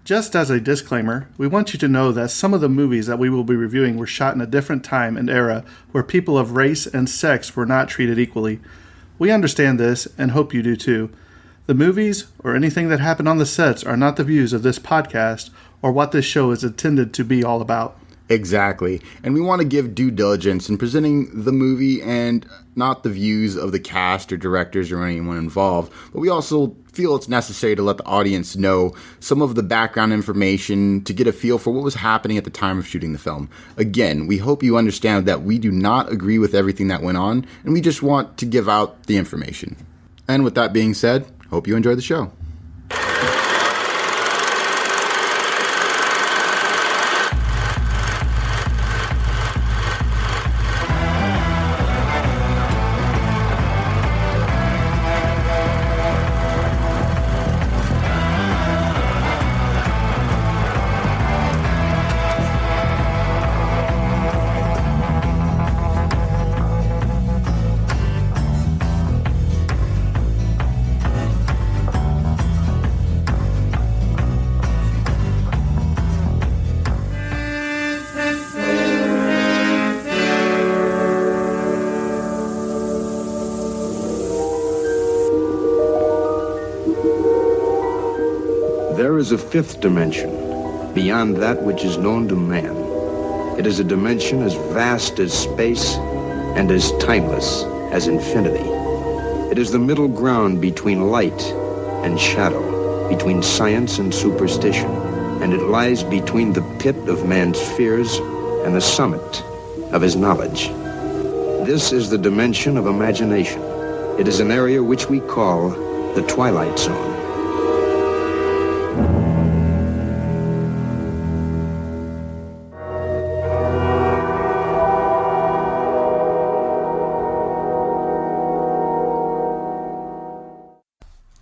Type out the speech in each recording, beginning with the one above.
Just as a disclaimer, we want you to know that some of the movies that we will be reviewing were shot in a different time and era where people of race and sex were not treated equally. We understand this and hope you do too. The movies or anything that happened on the sets are not the views of this podcast or what this show is intended to be all about. Exactly. And we want to give due diligence in presenting the movie and not the views of the cast or directors or anyone involved. But we also feel it's necessary to let the audience know some of the background information to get a feel for what was happening at the time of shooting the film. Again, we hope you understand that we do not agree with everything that went on, and we just want to give out the information. And with that being said, hope you enjoy the show. There is a fifth dimension, beyond that which is known to man. It is a dimension as vast as space and as timeless as infinity. It is the middle ground between light and shadow, between science and superstition, and it lies between the pit of man's fears and the summit of his knowledge. This is the dimension of imagination. It is an area which we call the Twilight Zone.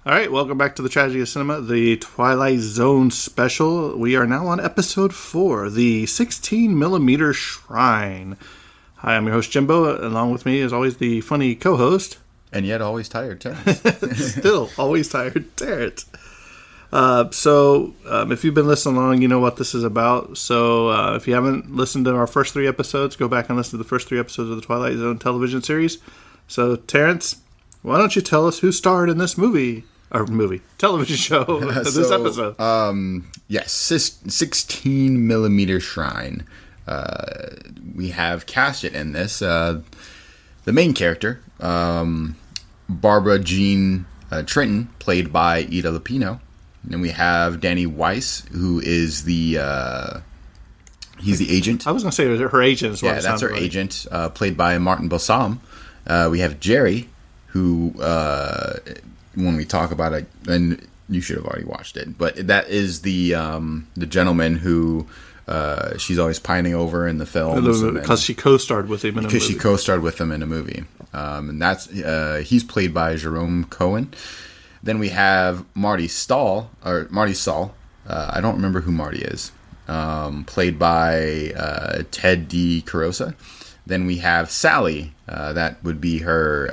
All right, welcome back to the Tragedy of Cinema, the Twilight Zone special. We are now on episode 4, the 16mm Shrine. Hi, I'm your host, Jimbo. Along with me, as always, the funny co-host. And yet always tired, Terrence. Still always tired, Terrence. If you've been listening along, you know what this is about. So if you haven't listened to our first 3 episodes, go back and listen to the first 3 episodes of the Twilight Zone television series. So, Terrence, why don't you tell us who starred in this television show, this episode? Yes, 16mm Shrine. We have casted in this the main character, Barbara Jean Trenton, played by Ida Lupino. And we have Danny Weiss, who is he's the agent. I was going to say her agent. Yeah, that's her agent, played by Martin Balsam. We have Jerry, who, when we talk about it, and you should have already watched it, but that is the gentleman who she's always pining over in the film because she co-starred with him in a movie. Because she co-starred with him in a movie, and that's he's played by Jerome Cohen. Then we have Marty Saul. I don't remember who Marty is. Played by Ted DeCarosa. Then we have Sally. That would be her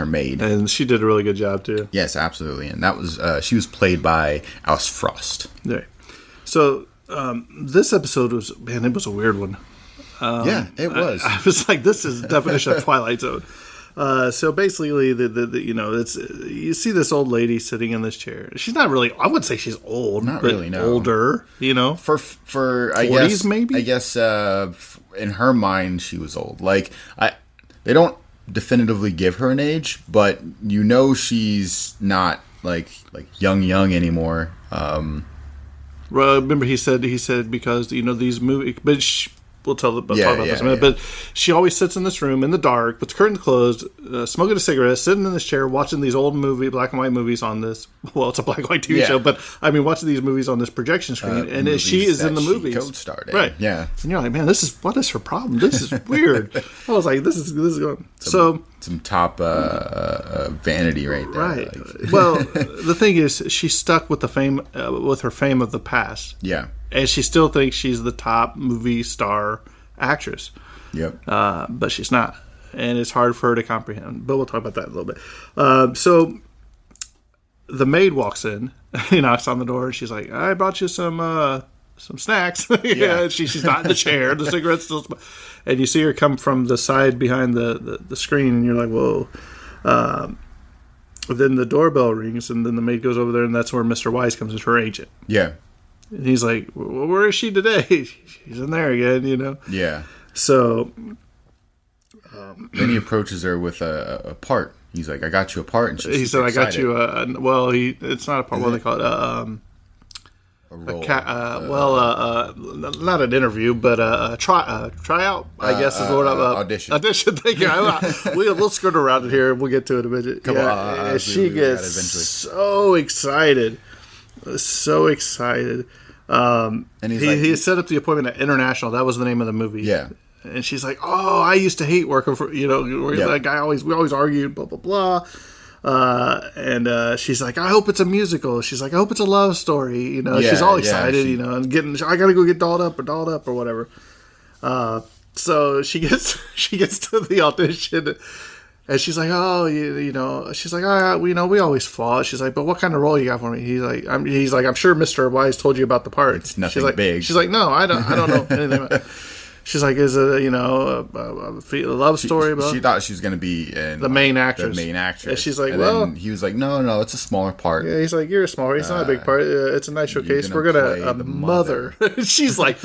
maid, and she did a really good job too. Yes, absolutely. And that was she was played by Alice Frost. Right. So this episode was it was a weird one. Yeah, it was. I was like, this is the definition of Twilight Zone. So basically, it's you see this old lady sitting in this chair. She's not really. I would say she's old, not but really. No, older. For 40s maybe. I guess in her mind she was old. Like they don't definitively give her an age, but she's not like young anymore. Remember he said because these movies, but. We'll talk about this in a minute. But she always sits in this room in the dark, with the curtains closed, smoking a cigarette, sitting in this chair, watching these old black and white movies on this. Well, it's a black and white TV show, but I mean, watching these movies on this projection screen, and she is in the movies. Co-starred, right? Yeah, and you're like, man, what is her problem? This is weird. I was like, this is going. Some top vanity right there. Right. Well, the thing is, she's stuck with her fame of the past. Yeah. And she still thinks she's the top movie star actress. Yep. But she's not. And it's hard for her to comprehend. But we'll talk about that in a little bit. So the maid walks in. He knocks on the door, and she's like, "I brought you some snacks." Yeah, she's not in the chair. The cigarette's still, and you see her come from the side behind the screen, and you're like, "Whoa!" Then the doorbell rings, and then the maid goes over there, and that's where Mr. Wise comes as her agent. Yeah. And he's like, well, "Where is she today?" She's in there again, Yeah. So then he approaches her with a part. He's like, "I got you a part," and he said, "I got you it's not a part. What do they call it? a role. Not an interview, but a tryout. I guess is the word. Audition. Audition. Thank you. We'll skirt around it here. We'll get to it in a minute. She gets so excited, and he set up the appointment at International. That was the name of the movie. Yeah. And she's like, "Oh, I used to hate working for that guy. We always argued, blah blah blah." And she's like, "I hope it's a musical." She's like, "I hope it's a love story." She's all excited, and I gotta go get dolled up or whatever. So she gets to the audition, and she's like, "Oh, she's like, we always fought." She's like, "But what kind of role you got for me?" He's like, "I'm sure Mr. Wise told you about the part." It's nothing big. She's like, "No, I don't know anything about it." She's like, "Is it a love story?" She thought she was going to be the main actress. And she's like, then he was like, no, it's a smaller part. Yeah, he's like, "You're a smaller. It's not a big part. It's a nice showcase. We're gonna the mother." She's like,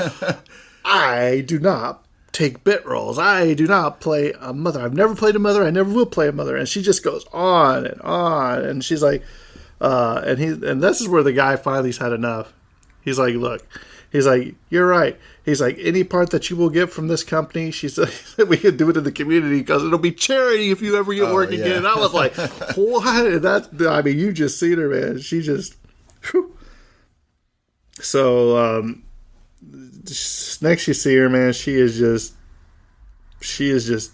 "I do not take bit roles. I do not play a mother. I've never played a mother. I never will play a mother." And she just goes on and on. And she's like, and this is where the guy finally's had enough. He's like, "Look." He's like, "You're right." He's like, "Any part that you will get from this company," she said, "we can do it in the community because it'll be charity if you ever get work again." And I was like, "What?" You just seen her, man. She just, whew. So next you see her, man, she is just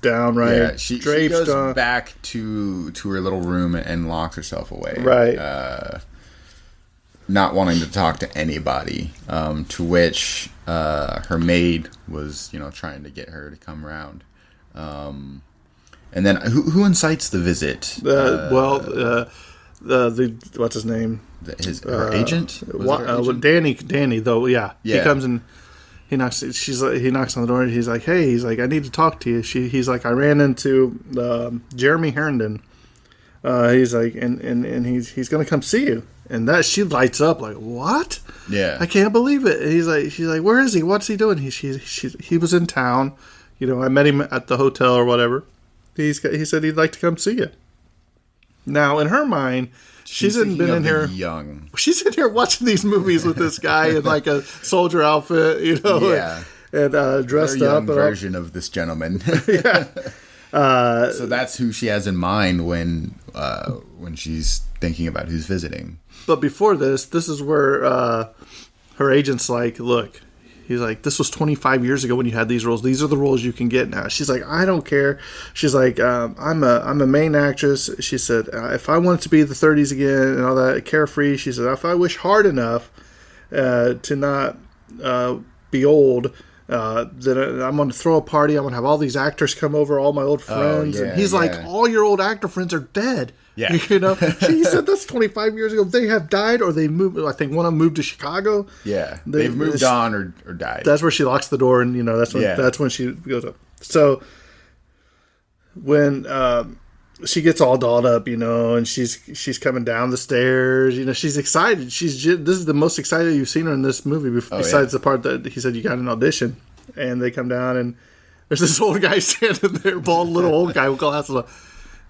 downright she draped goes back to her little room and locks herself away. Right. Not wanting to talk to anybody, to which her maid was, trying to get her to come around. And then who incites the visit? What's his name? Her agent? Danny, though. Yeah. He comes and he knocks. He knocks on the door. And he's like, "Hey," he's like, "I need to talk to you." He's like, "I ran into Jeremy Herndon." He's like, and he's gonna come see you. And that she lights up like, "What? Yeah, I can't believe it." And she's like, "Where is he? What's he doing?" He was in town. I met him at the hotel or whatever. He said he'd like to come see you. Now, in her mind, she's been in here young. She's in here watching these movies with this guy in like a soldier outfit, yeah, and dressed Very young up. Version of this gentleman. Yeah. So that's who she has in mind when she's thinking about who's visiting. But before this is where her agent's like, "Look," he's like, "this was 25 years ago when you had these roles. These are the roles you can get now." She's like, "I don't care." She's like, I'm a main actress." She said, "If I wanted to be the 30s again and all that, carefree," she said, "if I wish hard enough to not be old, then I'm going to throw a party. I'm going to have all these actors come over, all my old friends." And he's like, "All your old actor friends are dead." Yeah. He said that's 25 years ago. They have died or they moved. I think one of them moved to Chicago. Yeah. They've moved on or died. That's where she locks the door, and that's when she goes up. So when she gets all dolled up, and she's coming down the stairs, she's excited. This is the most excited you've seen her in this movie besides the part that he said you got an audition. And they come down and there's this old guy standing there, bald little old guy with glasses on.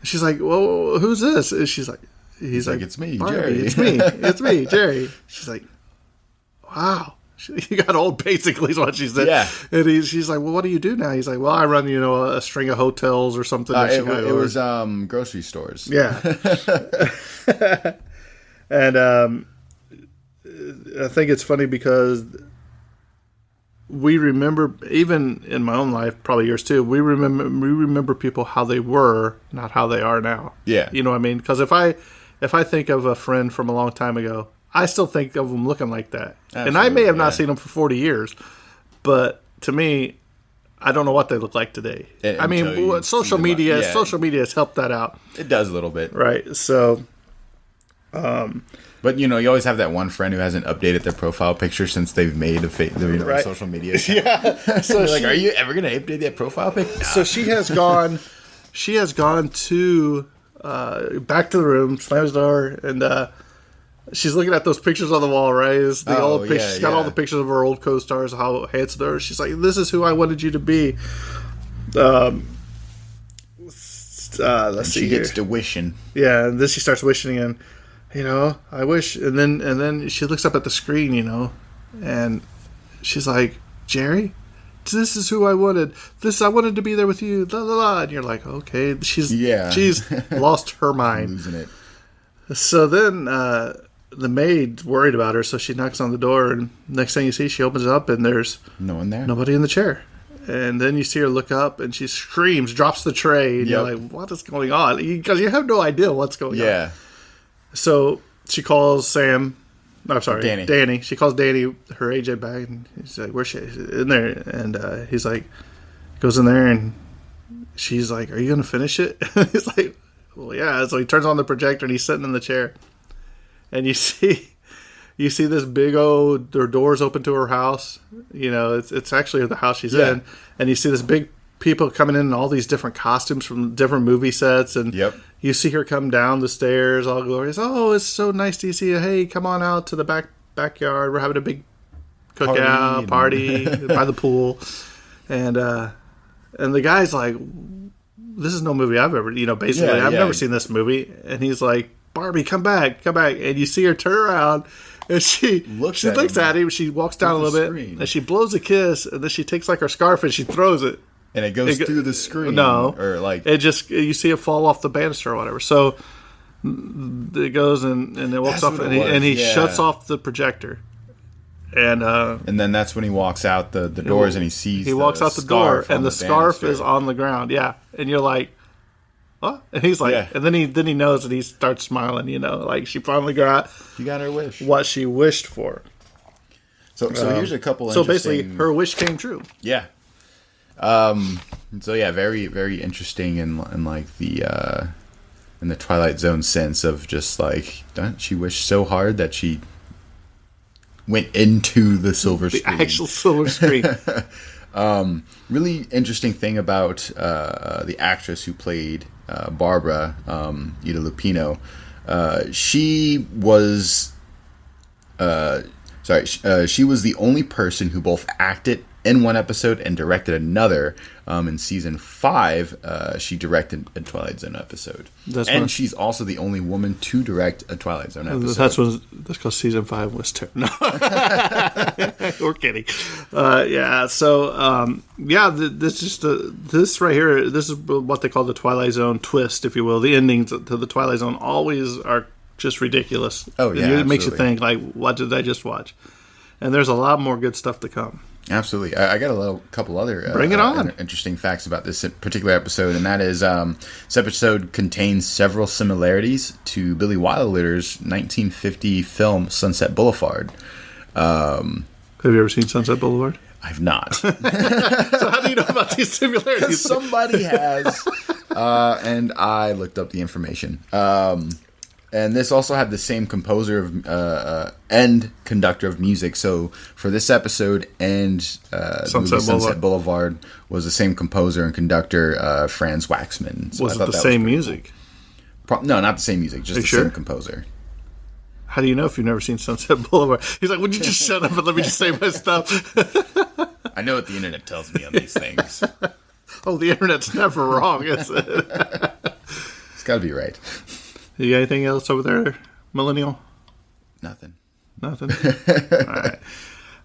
She's like, "Well, who's this?" And he's like, "It's me, Barbie. Jerry. It's me, Jerry." She's like, "Wow." He got old, basically, is what she said. Yeah. And she's like, "Well, what do you do now?" He's like, "Well, I run, a string of hotels or something." It was grocery stores. Yeah. And I think it's funny because we remember, even in my own life, probably yours too, we remember people how they were, not how they are now. Yeah. You know what I mean? Because if I think of a friend from a long time ago, I still think of them looking like that. Absolutely, and I may have not seen them for 40 years, but to me, I don't know what they look like today. Social media has helped that out. It does a little bit. Right. So But you always have that one friend who hasn't updated their profile picture since they've made a social media account. Yeah. So like, are you ever gonna update that profile picture? So she has gone. She has gone to back to the room, slams the door, and she's looking at those pictures on the wall. Right, it's the old pictures. Yeah, she's got all the pictures of her old co-stars, how handsome they are. She's like, "This is who I wanted you to be." Let's see. She gets to wishing. Yeah, and then she starts wishing again. I wish, and then she looks up at the screen, and she's like, "Jerry, this is who I wanted. I wanted to be there with you." La la la, and you're like, "Okay." She's lost her mind, Losing it. So then the maid's worried about her, so she knocks on the door, and next thing you see, she opens it up, and there's no one there, nobody in the chair. And then you see her look up, and she screams, drops the tray, and you're like, "What is going on?" Because you have no idea what's going on. Yeah. So she calls Sam. I'm sorry, Danny. She calls Danny, her agent, back, and he's like, "Where's she?" She's in there, and he's like, goes in there, and she's like, "Are you going to finish it?" He's like, "Well, yeah." So he turns on the projector, and he's sitting in the chair, and you see this big old, their doors open to her house. It's actually the house she's in, and you see this big people coming in all these different costumes from different movie sets, and you see her come down the stairs all glorious. "Oh, it's so nice to see you. Hey, come on out to the backyard. We're having a big cookout party by the pool." And the guy's like, "This is no movie I've ever, basically I've never seen this movie." And he's like, "Barbie, come back." And you see her turn around, and she looks at him. She walks down a little bit, and she blows a kiss, and then she takes like her scarf and she throws it. And it goes through the screen. No, or like it just, you see it fall off the banister or whatever. So it goes and it walks off, and he shuts off the projector. And then that's when he walks out the doors, and he sees he walks out the door, and the scarf is on the ground. Yeah, and you're like, "What?" And he's like, and then he knows, and he starts smiling. Like she finally got her wish, what she wished for. So here's a couple. So basically, her wish came true. Yeah. Very, very interesting in like the in the Twilight Zone sense of just like, she wished so hard that she went into the silver screen. The actual silver screen. Really interesting thing about the actress who played Barbara, Ida Lupino. She was she was the only person who both acted in one episode and directed another. In season 5, she directed a Twilight Zone episode, she's also the only woman to direct a Twilight Zone episode. That's because season 5 was terrible. No, we're kidding. This right here. This is what they call the Twilight Zone twist, if you will. The endings to the Twilight Zone always are just ridiculous. Oh yeah, it makes you think like, what did I just watch? And there's a lot more good stuff to come. Absolutely. I got a couple other Bring it on. Interesting facts about this particular episode, and that is this episode contains several similarities to Billy Wilder's 1950 film Sunset Boulevard. Have you ever seen Sunset Boulevard? I've not. So how do you know about these similarities? Somebody has, and I looked up the information. And this also had the same composer of and conductor of music. So for this episode and Sunset Boulevard was the same composer and conductor, Franz Waxman. So was it the same music? Cool. No, not the same music. Just the same composer. How do you know if you've never seen Sunset Boulevard? He's like, "Would you just shut up and let me just say my stuff?" I know what the internet tells me on these things. Oh, the internet's never wrong, is it? It's got to be right. You got anything else over there, Millennial? Nothing. All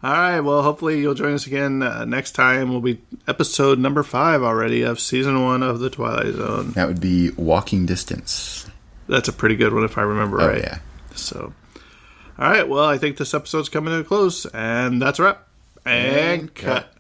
right. Well, hopefully you'll join us again next time. Will be episode number 5 already of season 1 of the Twilight Zone. That would be Walking Distance. That's a pretty good one if I remember right. Yeah. So, all right. Well, I think this episode's coming to a close, and that's a wrap. And cut.